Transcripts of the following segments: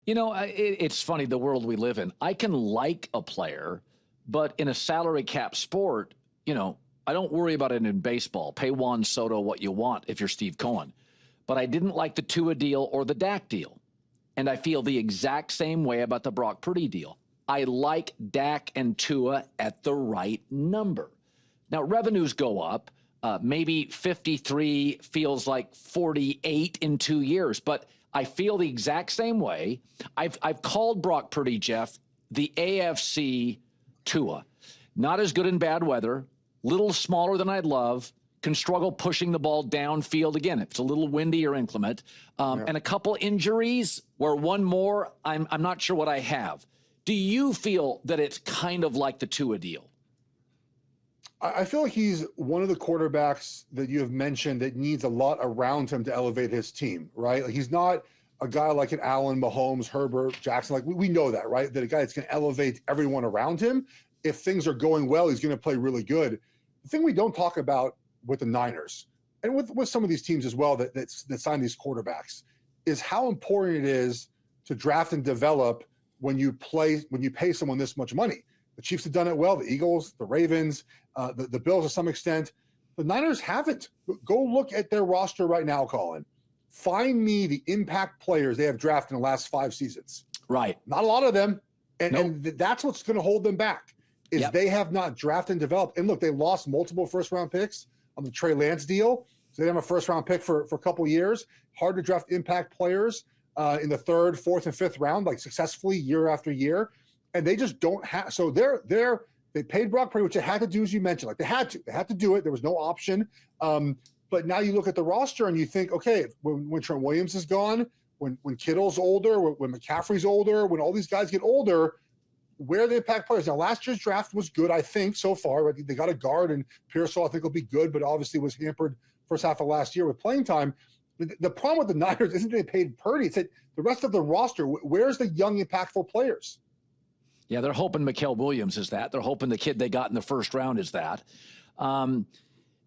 It's funny, the world we live in. I can like a player, but in a salary cap sport, I don't worry about it in baseball. Pay Juan Soto what you want if you're Steve Cohen. But I didn't like the Tua deal or the Dak deal. And I feel the exact same way about the Brock Purdy deal. I like Dak and Tua at the right number. Now, revenues go up. Maybe 53 feels like 48 in 2 years, but I feel the exact same way. I've called Brock Purdy, Geoff, the AFC Tua. Not as good in bad weather, little smaller than I'd love, can struggle pushing the ball downfield again if it's a little windy or inclement, and a couple injuries where one more, I'm not sure what I have. Do you feel that it's kind of like the Tua deal? I feel like he's one of the quarterbacks that you have mentioned that needs a lot around him to elevate his team, right? Like he's not a guy like an Allen, Mahomes, Herbert, Jackson. Like we know that, right? That a guy that's going to elevate everyone around him. If things are going well, he's going to play really good. The thing we don't talk about with the Niners and with some of these teams as well that sign these quarterbacks is how important it is to draft and develop when you pay someone this much money. The Chiefs have done it well. The Eagles, the Ravens, the Bills to some extent. The Niners haven't. Go look at their roster right now, Colin. Find me the impact players they have drafted in the last 5 seasons. Right. Not a lot of them. Nope. And that's what's going to hold them back is they have not drafted and developed. And look, they lost multiple first-round picks on the Trey Lance deal. So they have a first-round pick for a couple years. Hard to draft impact players in the 3rd, 4th, and 5th round, like successfully year after year. And they just don't have. So they paid Brock Purdy, which they had to do, as you mentioned. Like they had to do it. There was no option. But now you look at the roster and you think, okay, when Trent Williams is gone, when Kittle's older, when McCaffrey's older, when all these guys get older, where are the impact players? Now, last year's draft was good, I think, so far. I think they got a guard, and Pearsall, I think, will be good, but obviously was hampered first half of last year with playing time. The problem with the Niners isn't they paid Purdy. It's that the rest of the roster, where's the young, impactful players? Yeah, they're hoping Mikael Williams is that. They're hoping the kid they got in the first round is that.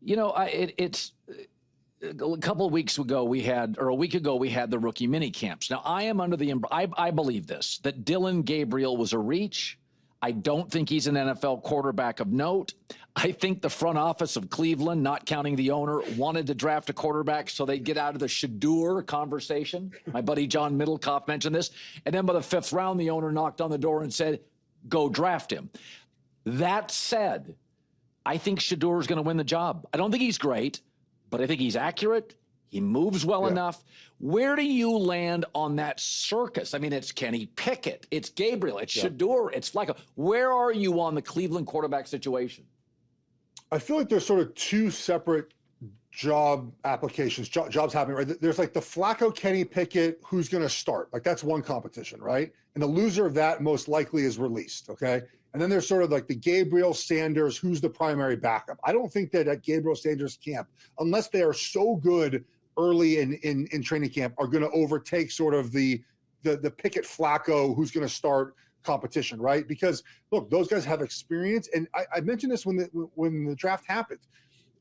It's a couple of weeks ago a week ago we had the rookie mini camps. Now I am under I believe this, that Dillon Gabriel was a reach. I don't think he's an NFL quarterback of note. I think the front office of Cleveland, not counting the owner, wanted to draft a quarterback so they'd get out of the Shedeur conversation. My buddy John Middlecoff mentioned this. And then by the 5th round, the owner knocked on the door and said, go draft him. That said, I think Shedeur is going to win the job. I don't think he's great, but I think he's accurate. He moves well enough. Where do you land on that circus? I mean, it's Kenny Pickett, it's Gabriel, it's Shedeur, it's Flacco. Where are you on the Cleveland quarterback situation? I feel like there's sort of 2 separate job applications, jobs happening, right? There's like the Flacco, Kenny Pickett, who's going to start. Like that's one competition, right? And the loser of that most likely is released, okay? And then there's sort of like the Gabriel Sanders, who's the primary backup. I don't think that at Gabriel Sanders camp, unless they are so good early in training camp, are going to overtake sort of the Pickett Flacco, who's going to start competition, right? Because look, those guys have experience. And I mentioned this when the draft happened.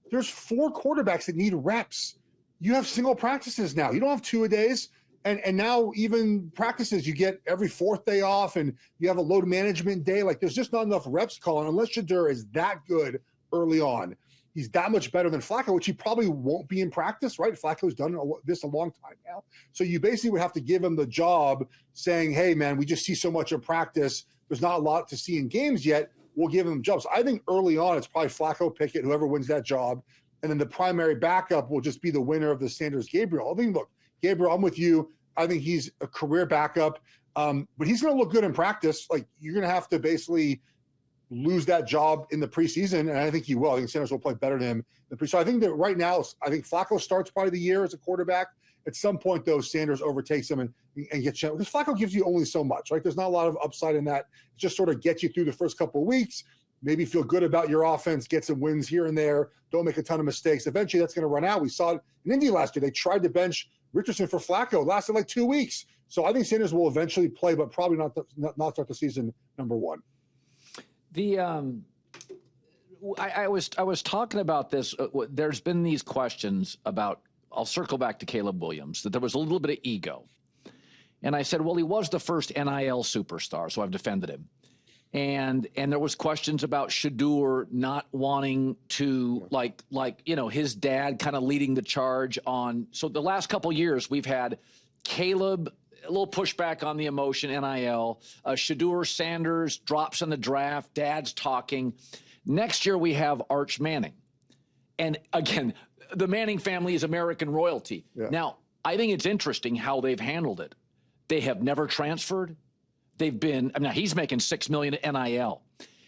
There's 4 quarterbacks that need reps. You have single practices now. You don't have 2-a-days. And now even practices, you get every 4th day off and you have a load management day. Like there's just not enough reps, Colin, unless Shedeur is that good early on. He's that much better than Flacco, which he probably won't be in practice, right? Flacco's done this a long time now. So you basically would have to give him the job saying, hey, man, we just see so much in practice. There's not a lot to see in games yet. We'll give him jobs. I think early on, it's probably Flacco, Pickett, whoever wins that job. And then the primary backup will just be the winner of the Sanders Gabriel. I think, look, Gabriel, I'm with you. I think he's a career backup, but he's going to look good in practice. Like you're going to have to basically lose that job in the preseason, and I think he will. I think Sanders will play better than him. So I think that right now, I think Flacco starts probably the year as a quarterback. At some point, though, Sanders overtakes him and gets you. Because Flacco gives you only so much, right? There's not a lot of upside in that. It just sort of gets you through the first couple of weeks, maybe feel good about your offense, get some wins here and there, don't make a ton of mistakes. Eventually, that's going to run out. We saw it in Indy last year. They tried to bench Richardson for Flacco. Lasted like 2 weeks. So I think Sanders will eventually play, but probably not start the season number 1. I was talking about this. There's been these questions about. I'll circle back to Caleb Williams, that there was a little bit of ego. And I said, well, he was the first NIL superstar, so I've defended him. And there was questions about Shedeur not wanting to, like his dad kind of leading the charge on. So the last couple of years, we've had Caleb, a little pushback on the emotion, NIL. Shedeur Sanders drops in the draft. Dad's talking. Next year, we have Arch Manning. And again, the Manning family is American royalty. Yeah. Now, I think it's interesting how they've handled it. They have never transferred. They've been, he's making $6 million at NIL.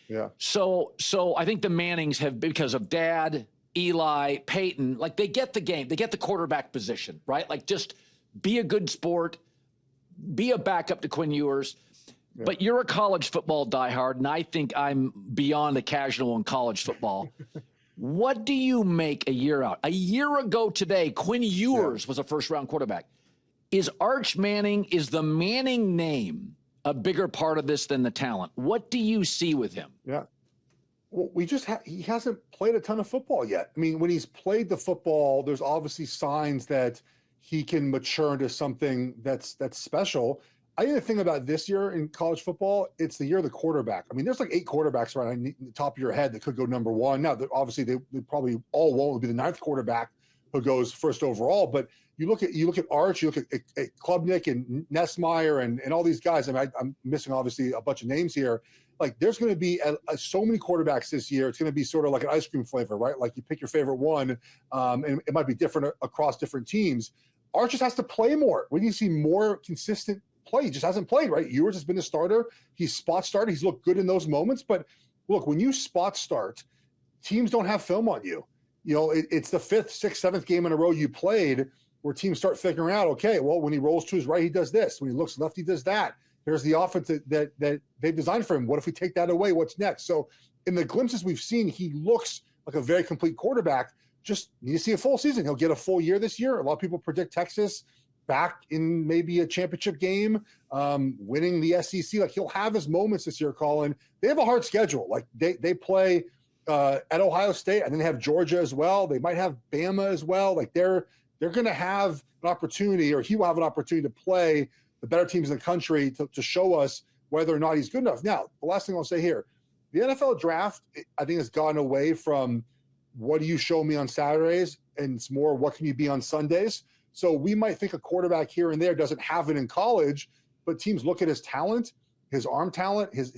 Yeah. So I think the Mannings have, because of Dad, Eli, Peyton, like they get the game, they get the quarterback position, right? Like just be a good sport, be a backup to Quinn Ewers. Yeah. But you're a college football diehard, and I think I'm beyond a casual in college football. What do you make a year out? A year ago today, Quinn Ewers was a first-round quarterback. Is Arch Manning, is the Manning name a bigger part of this than the talent? What do you see with him? Yeah. Well, he hasn't played a ton of football yet. I mean, when he's played the football, there's obviously signs that he can mature into something that's special. I think the thing about this year in college football, it's the year of the quarterback. I mean, there's like 8 quarterbacks right on the top of your head that could go number 1. Now, obviously, they probably all won't be the 9th quarterback who goes first overall, but you look at Arch, you look at Klubnik and Nessmeyer and all these guys. I mean, I'm missing obviously a bunch of names here. Like there's going to be so many quarterbacks this year. It's going to be sort of like an ice cream flavor, right? Like you pick your favorite one, and it might be different across different teams. Arch just has to play more. We need to see more consistent play. He just hasn't played, right? Ewers has been the starter. He's spot started. He's looked good in those moments. But look, when you spot start, teams don't have film on you. You know, it's the 5th, 6th, 7th game in a row you played where teams start figuring out, okay, well, when he rolls to his right, he does this. When he looks left, he does that. Here's the offense that they've designed for him. What if we take that away? What's next? So in the glimpses we've seen, he looks like a very complete quarterback. Just need to see a full season. He'll get a full year this year. A lot of people predict Texas back in maybe a championship game, winning the SEC. Like he'll have his moments this year, Colin. They have a hard schedule. Like they play at Ohio State, and then they have Georgia as well. They might have Bama as well. Like they're going to have an opportunity, or he will have an opportunity to play the better teams in the country to show us whether or not he's good enough. Now, the last thing I'll say here, the NFL draft, I think, has gone away from what do you show me on Saturdays, and it's more what can you be on Sundays. So we might think a quarterback here and there doesn't have it in college, but teams look at his talent, his arm talent, his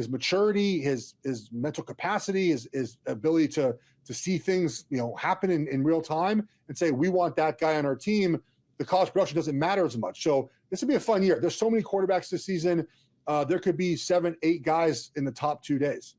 maturity, his mental capacity, his ability to see things, happen in real time and say, we want that guy on our team. The college production doesn't matter as much. So this would be a fun year. There's so many quarterbacks this season. There could be 7, 8 guys in the top 2 days.